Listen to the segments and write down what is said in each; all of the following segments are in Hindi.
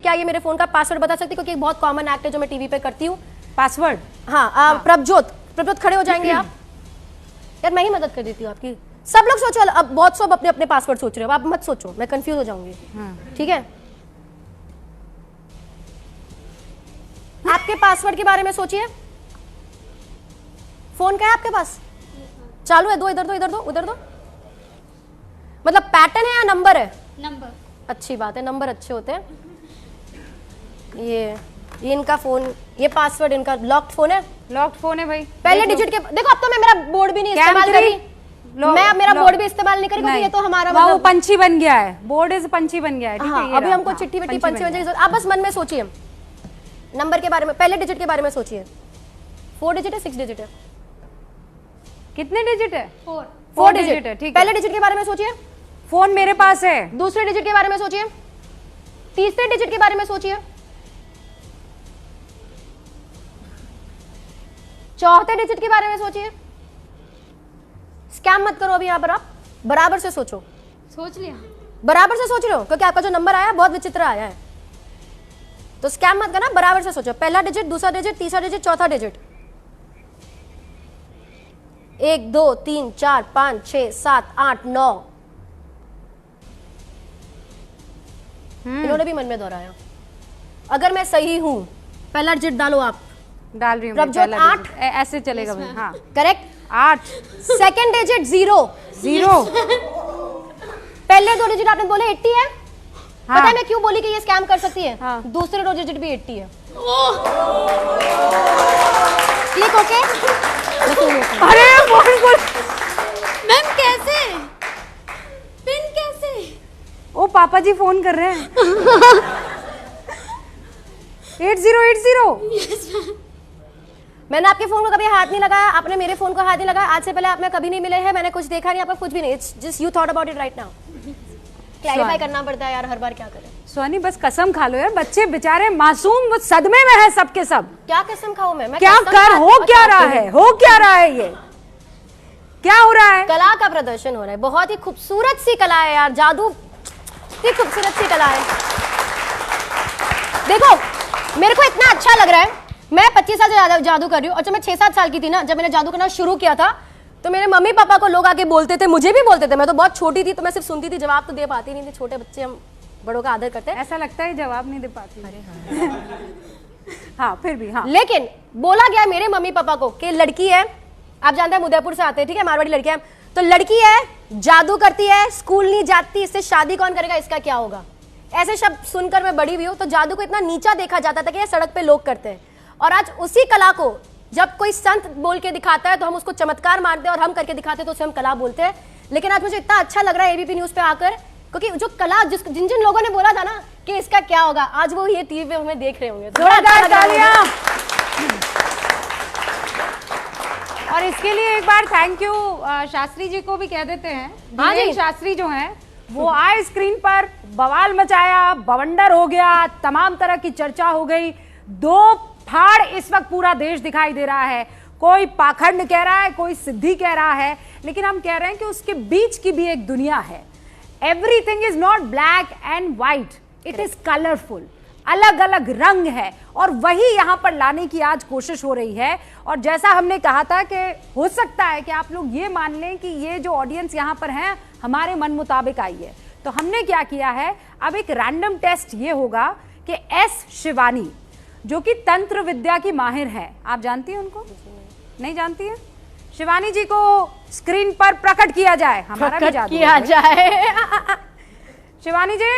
क्या ये मेरे फोन का पासवर्ड बता सकती है, क्योंकि एक बहुत कॉमन एक्ट है जो मैं टीवी पे करती हूँ। पासवर्ड? हाँ, प्रभजोत खड़े हो जाएंगे आप। यार मैं ही मदद कर देती हूँ आपकी। सब लोग सोचो, अब बहुत सब अपने अपने पासवर्ड सोच रहे हो, आप मत सोचो, मैं कंफ्यूज हो जाऊंगी। ठीक है, आपके पासवर्ड के बारे में सोचिए। फोन क्या है आपके पास? चालू है? दो इधर दो, इधर दो, उधर दो। मतलब पैटर्न है या नंबर है? नंबर। अच्छी बात है, नंबर अच्छे होते हैं। ये इनका फोन, ये पासवर्ड इनका लॉक्ड फोन है। लॉक्ड फोन है भाई। पहले डिजिट के देखो, अब तो मैं मेरा बोर्ड भी नहीं इस्तेमाल कर रही। मैं अब मेरा बोर्ड भी इस्तेमाल नहीं करी, क्योंकि ये तो हमारा वो पंछी बन गया है, बोर्ड इज पंछी बन गया है। ठीक है, अभी हमको चिट्ठी विट्ठी पंछी बन जाएगी। आप बस मन में सोचिए नंबर के बारे में, पहले डिजिट के बारे में सोचिए। 4 डिजिट है, 6 डिजिट है? कितने डिजिट है? 4 डिजिट है। ठीक, पहले डिजिट के बारे में सोचिए। फोन मेरे पास है। दूसरे डिजिट के बारे में सोचिए। तीसरे डिजिट के बारे में सोचिए। चौथे डिजिट के बारे में सोचिए। स्कैम मत करो अभी यहाँ पर, आप बराबर से सोचो। सोच लिया? बराबर से सोच रहे हो, क्योंकि आपका जो नंबर आया बहुत विचित्र आया है, तो स्कैम मत करना, बराबर से सोचो। पहला डिजिट, दूसरा डिजिट, तीसरा डिजिट, चौथा डिजिट। 1 2 3 4 5 6 7 8 9। इन्होंने भी मन में दोहराया। अगर मैं सही हूं, पहला डिजिट डालो आप। डाल रही हूँ। प्रभजोत 8 ऐसे चलेगा भाई। हाँ करेक्ट, 8। Second digit 0। पहले 2 डिजिट आपने बोले 80 है। हाँ। पता है मैं क्यों बोली कि ये स्कैम कर सकती है? हाँ। दूसरे 2 डिजिट भी 80 है। Click okay. अरे बोल मैम कैसे? पिन कैसे? ओ पापा जी फोन कर रहे हैं। 8080। मैंने आपके फोन को कभी हाथ नहीं लगाया, आपने मेरे फोन को हाथ नहीं लगाया। आज से पहले आप में कभी नहीं मिले हैं, मैंने कुछ देखा नहीं, आपका कुछ भी नहीं। It's just you thought about it right now. Clarify करना पड़ता है यार, हर बार क्या करें। सोनी बस कसम खा लो यार, बच्चे बेचारे मासूम वो सदमे में है सबके सब। क्या कसम खाऊं मैं क्या कर हो क्या रहा है, हो क्या रहा है, ये क्या हो रहा है? कला का प्रदर्शन हो रहा है, बहुत ही खूबसूरत सी कला है यार, जादू की खूबसूरत सी कला है। देखो मेरे को इतना अच्छा लग रहा है, मैं 25 साल से जादू कर रही हूँ, और जब मैं 6-7 साल की थी ना, जब मैंने जादू करना शुरू किया था, तो मेरे मम्मी पापा को लोग आके बोलते थे, मुझे भी बोलते थे। मैं तो बहुत छोटी थी, तो मैं सिर्फ सुनती थी, जवाब तो दे पाती नहीं थी। छोटे बच्चे हम बड़ों का आदर करते हैं। ऐसा लगता है जवाब नहीं दे पाती। अरे हाँ फिर भी हाँ। लेकिन बोला गया मेरे मम्मी पापा को कि लड़की है, आप जानते हैं उदयपुर से आते हैं, ठीक है, मारवाड़ी लड़की है, तो लड़की है, जादू करती है, स्कूल नहीं जाती, इससे शादी कौन करेगा, इसका क्या होगा। ऐसे शब्द सुनकर मैं बड़ी हुई हूँ। तो जादू को इतना नीचा देखा जाता था कि ये सड़क पे लोग करते हैं, और आज उसी कला को जब कोई संत बोल के दिखाता है तो हम उसको चमत्कार मानते हैं, और हम करके दिखाते हैं तो उसे हम कला बोलते हैं। लेकिन आज मुझे इतना अच्छा लग रहा है एबीपी न्यूज पे आकर, क्योंकि जो कला जिन जिन लोगों ने बोला था ना कि इसका क्या होगा, आज वो ये टीवी पे हमें देख रहे होंगे। जोरदार तालियां। और इसके लिए एक बार थैंक यू शास्त्री जी को भी कह देते हैं। हाँ जी, शास्त्री जो हैं वो आए स्क्रीन पर, बवाल मचाया, बवंडर हो गया, तमाम तरह की चर्चा हो गई। 2 फाड़ इस वक्त पूरा देश दिखाई दे रहा है। कोई पाखंड कह रहा है, कोई सिद्धि कह रहा है, लेकिन हम कह रहे हैं कि उसके बीच की भी एक दुनिया है। Everything is not black and white, it is colourful, अलग अलग रंग है, और वही यहां पर लाने की आज कोशिश हो रही है। और जैसा हमने कहा था कि हो सकता है कि आप लोग ये मान लें कि ये जो ऑडियंस यहां पर है हमारे मन मुताबिक आई है, तो हमने क्या किया है, अब एक रैंडम टेस्ट ये होगा कि एस शिवानी जो कि तंत्र विद्या की माहिर है, आप जानती हैं उनको? नहीं जानती है? शिवानी जी को स्क्रीन पर प्रकट किया जाए, हमारा भी जादू किया जाए। शिवानी जी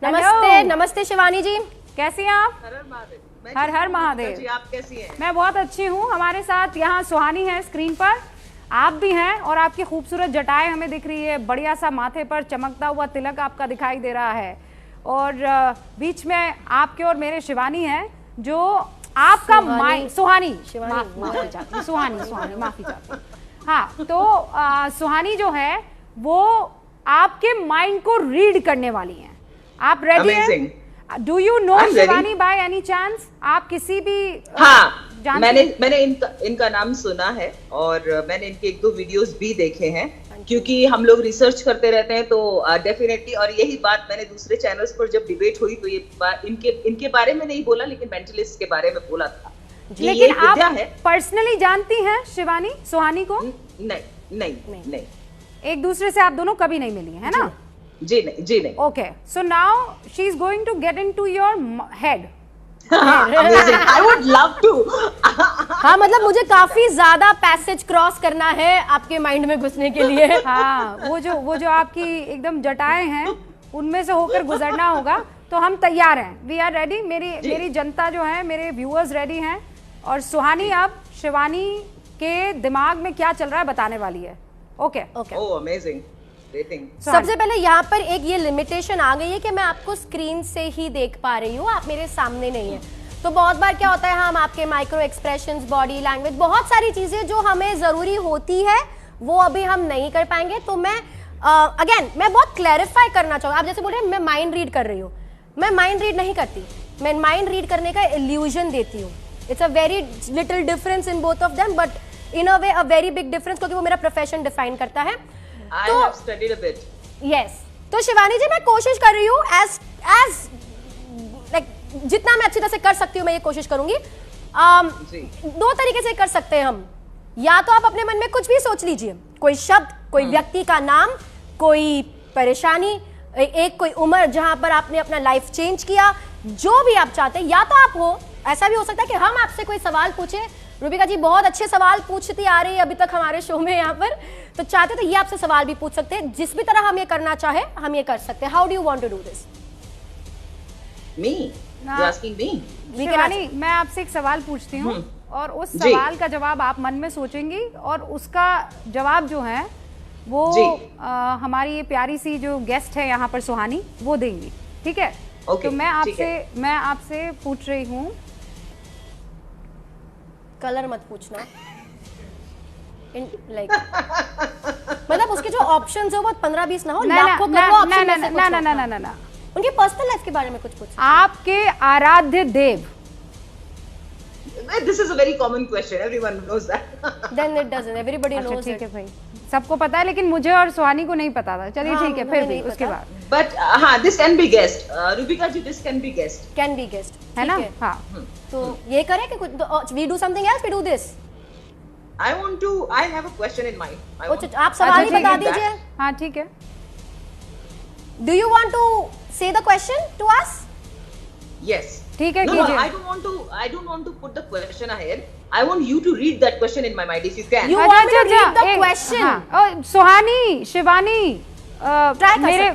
नमस्ते। नमस्ते शिवानी जी, कैसी हैं आप? हर हर महादेव। आप कैसी हैं? मैं बहुत अच्छी हूँ। हमारे साथ यहाँ सुहानी है स्क्रीन पर, आप भी हैं, और आपकी खूबसूरत जटाएं हमें दिख रही है, बढ़िया सा माथे पर चमकता हुआ तिलक आपका दिखाई दे रहा है, और बीच में आपके और मेरे शिवानी है जो आपका सुहानी माफी चाहती। हाँ, तो सुहानी जो है वो आपके माइंड को रीड करने वाली हैं। आप रेडी हैं? Do you know Shivani by any chance? आप किसी भी हाँ, मैंने इनका नाम सुना है, और मैंने इनके 1-2 वीडियोस भी देखे हैं, क्योंकि हम लोग रिसर्च करते रहते हैं, तो डेफिनेटली। और यही बात मैंने दूसरे चैनल्स पर जब डिबेट हुई तो ये इनके बारे में नहीं बोला, लेकिन मेंटलिस्ट के बारे में बोला था। लेकिन आप पर्सनली जानती हैं शिवानी सुहानी को? नहीं। एक दूसरे से आप दोनों कभी नहीं मिली है ना? जी नहीं। Okay, so now she is going to get into your head. I would love to. हाँ, मतलब मुझे काफी ज्यादा पैसेज क्रॉस करना है आपके माइंड में घुसने के लिए। हाँ, वो जो आपकी एकदम जटाएं हैं उनमें से होकर गुजरना होगा। तो हम तैयार हैं, वी आर रेडी। मेरी जनता जो है, मेरे व्यूअर्स रेडी हैं। और सुहानी अब शिवानी के दिमाग में क्या चल रहा है बताने वाली है। ओके। Oh, amazing. सबसे पहले यहाँ पर एक ये लिमिटेशन आ गई है कि मैं आपको स्क्रीन से ही देख पा रही हूँ, आप मेरे सामने नहीं है। तो बहुत बार क्या होता है, हम आपके माइक्रो एक्सप्रेशंस, बॉडी लैंग्वेज, बहुत सारी चीजें जो हमें जरूरी होती है वो अभी हम नहीं कर पाएंगे। तो मैं अगेन मैं बहुत क्लैरिफाई करना चाहूँगा। आप जैसे बोल रहे हैं मैं माइंड रीड कर रही हूँ, मैं माइंड रीड नहीं करती, मैं माइंड रीड करने का इल्यूजन देती हूँ। It's a very little difference in both of them, but in a way a very big difference, क्योंकि वो मेरा प्रोफेशन डिफाइन करता है। I have studied a bit. Yes. तो शिवानी जी मैं कोशिश कर रही हूँ as like जितना मैं अच्छी तरह से कर सकती हूँ मैं ये कोशिश करूंगी। दो तरीके से कर सकते हैं हम। या तो आप अपने मन में कुछ भी सोच लीजिए, कोई शब्द, कोई व्यक्ति का नाम, कोई परेशानी, एक कोई उम्र जहां पर आपने अपना लाइफ चेंज किया, जो भी आप चाहते हैं। या तो आप हो, ऐसा भी हो सकता है कि हम आपसे कोई सवाल पूछे। रूबिका जी बहुत अच्छे सवाल पूछती आ रही है अभी तक हमारे शो में यहाँ पर, तो चाहते तो ये आपसे सवाल भी पूछ सकते हैं। जिस भी तरह हम ये करना चाहे हम ये कर सकते हैं। How do you want to do this? Me? You're asking me? Shivani, मैं आपसे एक सवाल पूछती हूँ और उस सवाल का जवाब आप मन में सोचेंगी और उसका जवाब जो है वो हमारी ये प्यारी सी जो गेस्ट है यहाँ पर सुहानी वो देंगी, ठीक है? तो मैं आपसे पूछ रही हूँ। कलर मत पूछना, लाइक मतलब उसके जो ऑप्शंस हो वो 15-20 ना हो, लाखों करोड़ों ऑप्शन में से कुछ ना। उनकी पर्सनल लाइफ के बारे में कुछ पूछ। आपके आराध्य देव। This is a very common question. Everyone knows that. Then it doesn't. Everybody knows. ठीक है भाई, सबको पता है, लेकिन मुझे और सुहानी को नहीं पता था। चलिए ठीक है, फिर भी उसके बाद। But हाँ, this can be guessed. Rubika ji, this can be guessed. Can be guessed. है ना? हाँ। तो ये करें कि कुछ we do something else, we do this. I have a question in mind. आप सवाल ही बता दीजिए। हाँ ठीक है। Do you want to say the question to us? Yes. ठीक है, कीजिए। I don't want to put the question ahead. I want you to read that question in my mind if you can. You want to read the question? सुहानी, शिवानी,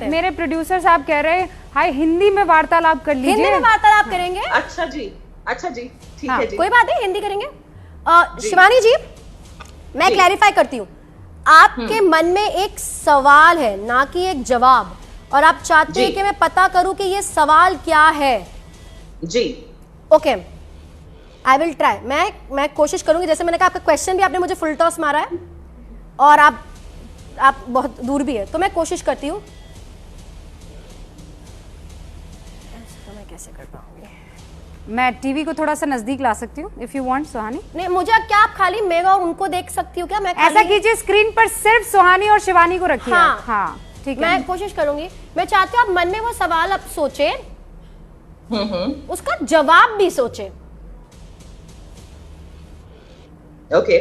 मेरे प्रोड्यूसर साहब कह रहे हैं हाय हिंदी में वार्तालाप कर लीजिए। हिंदी में वार्तालाप करेंगे? अच्छा जी, ठीक है जी। कोई बात नहीं, हिंदी करेंगे। शिवानी जी, मैं क्लैरिफाई करती हूँ। आपके मन में एक सवाल है, ना कि एक जवाब, और आप चाहते हैं कि मैं पता करूं कि ये सवाल क्या है। जी। Okay, I will try. मैं कोशिश करूंगी। जैसे मैंने कहा आपका क्वेश्चन भी आपने मुझे फुल टॉस मारा है और आप बहुत दूर भी है, तो मैं कोशिश करती हूँ। तो मैं कैसे कर पाऊंगी? मैं टीवी को थोड़ा सा नजदीक ला सकती हूँ इफ यू वांट सुहानी। नहीं, मुझे क्या आप खाली मैं और उनको देख सकती हूँ क्या? मैं ऐसा कीजिए, स्क्रीन पर सिर्फ सुहानी और शिवानी को रखिए। हाँ ठीक है, मैं कोशिश करूंगी। मैं चाहती हूँ आप मन में वो सवाल आप सोचे, उसका जवाब भी सोचे। ओके।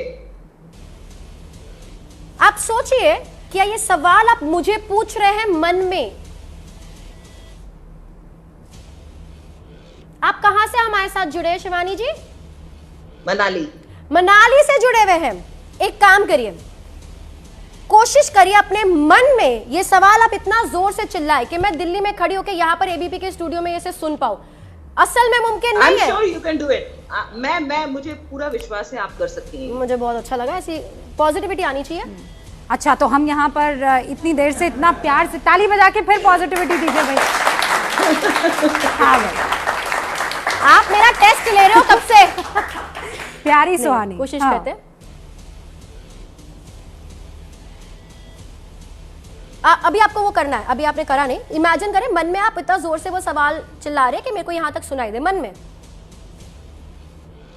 आप सोचिए क्या ये सवाल आप मुझे पूछ रहे हैं मन में। आप कहां से हमारे साथ जुड़े हैं शिवानी जी? मनाली से जुड़े हुए हैं। एक काम करिए, कोशिश करिए अपने मन में ये सवाल आप इतना जोर से चिल्लाए कि मैं दिल्ली में खड़ी होकर यहाँ पर एबीपी के स्टूडियो में इसे सुन पाऊं। असल में मुमकिन नहीं है। I'm sure you can do it. मैं मुझे पूरा विश्वास है आप कर सकती हैं। मुझे बहुत अच्छा लगा, ऐसी पॉजिटिविटी आनी चाहिए। अच्छा, तो हम यहाँ पर इतनी देर से इतना प्यार से ताली बजा के फिर पॉजिटिविटी दीजिए भाई। हाँ भाई, आप मेरा टेस्ट ले रहे हो कब से? प्यारी सुहानी, कोशिश करते हैं। अभी आपको वो करना है, अभी आपने करा नहीं। इमेजिन करें मन में आप इतना जोर से वो सवाल चिल्ला रहे हैं कि मेरे को यहाँ तक सुनाई दे मन में।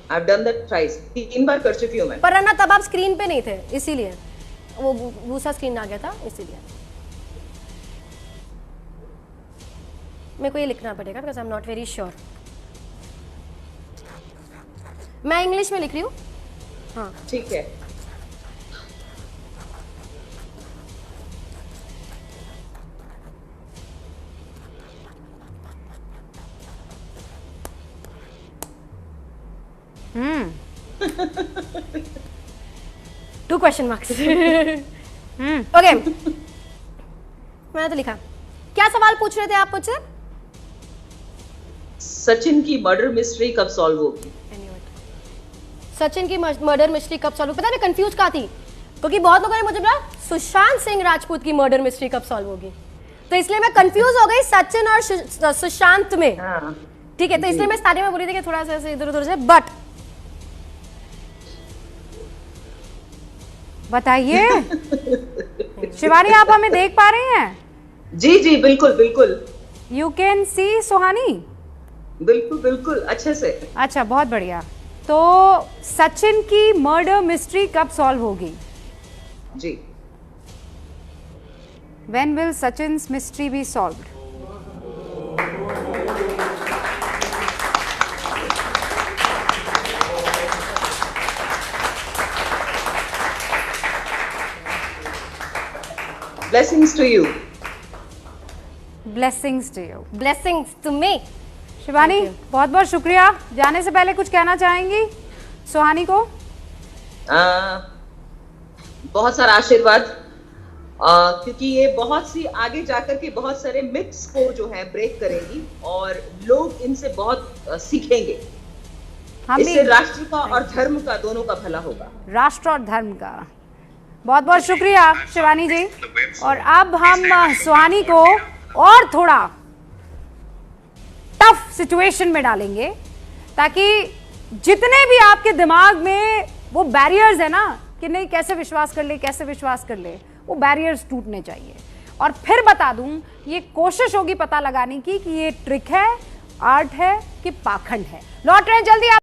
I've done that twice. 3 बार कर चुकी हूँ मैं। पर ना तब आप स्क्रीन पे नहीं थे, इसीलिए। वो दूसरा स्क्रीन आ गया था इसीलिए मेरे को ये लिखना पड़ेगा because I am not very sure. मैं इंग्लिश में लिख रही हूँ। हाँ ठीक है। To question marks. ओके मैंने तो लिखा। क्या सवाल पूछ रहे थे आप मुझसे? सचिन की मर्डर मिस्ट्री कब सॉल्व होगी? सचिन की मर्डर मिस्ट्री कब सॉल्व? पता है मैं कंफ्यूज कहाँ थी, क्योंकि बहुत लोगों ने मुझे बोला सुशांत सिंह राजपूत की मर्डर मिस्ट्री कब सॉल्व होगी, तो इसलिए मैं कंफ्यूज हो गई सचिन और सुशांत में। हाँ। ठीक है, तो इसलिए मैं स्टार्टिंग में बोली थी कि थोड़ा सा ऐसे इधर उधर से, बट बताइए शिवानी, आप हमें देख पा रही हैं? जी जी बिल्कुल बिल्कुल। यू कैन सी सुहानी? बिल्कुल बिल्कुल अच्छे से। अच्छा, बहुत बढ़िया। तो सचिन की मर्डर मिस्ट्री कब सॉल्व होगी? जी। When will Sachin's mystery be solved? Blessings to you. Blessings to you. Blessings to me. Shivani, बहुत बहुत शुक्रिया। जाने से पहले कुछ कहना चाहेंगी सुहानी को? बहुत सारा आशीर्वाद, क्योंकि ये बहुत सी आगे जाकर के बहुत सारे मिथ्स को जो है ब्रेक करेंगी और लोग इनसे बहुत सीखेंगे। इससे राष्ट्र का और धर्म का दोनों का भला होगा। राष्ट्र और धर्म का। बहुत बहुत शुक्रिया शिवानी जी। और अब हम सुहानी को और थोड़ा टफ सिचुएशन में डालेंगे, ताकि जितने भी आपके दिमाग में वो बैरियर्स है ना कि नहीं कैसे विश्वास कर ले, कैसे विश्वास कर ले, वो बैरियर्स टूटने चाहिए। और फिर बता दूं, ये कोशिश होगी पता लगाने की कि ये ट्रिक है, आर्ट है कि पाखंड है। लौट रहे हैं जल्दी आप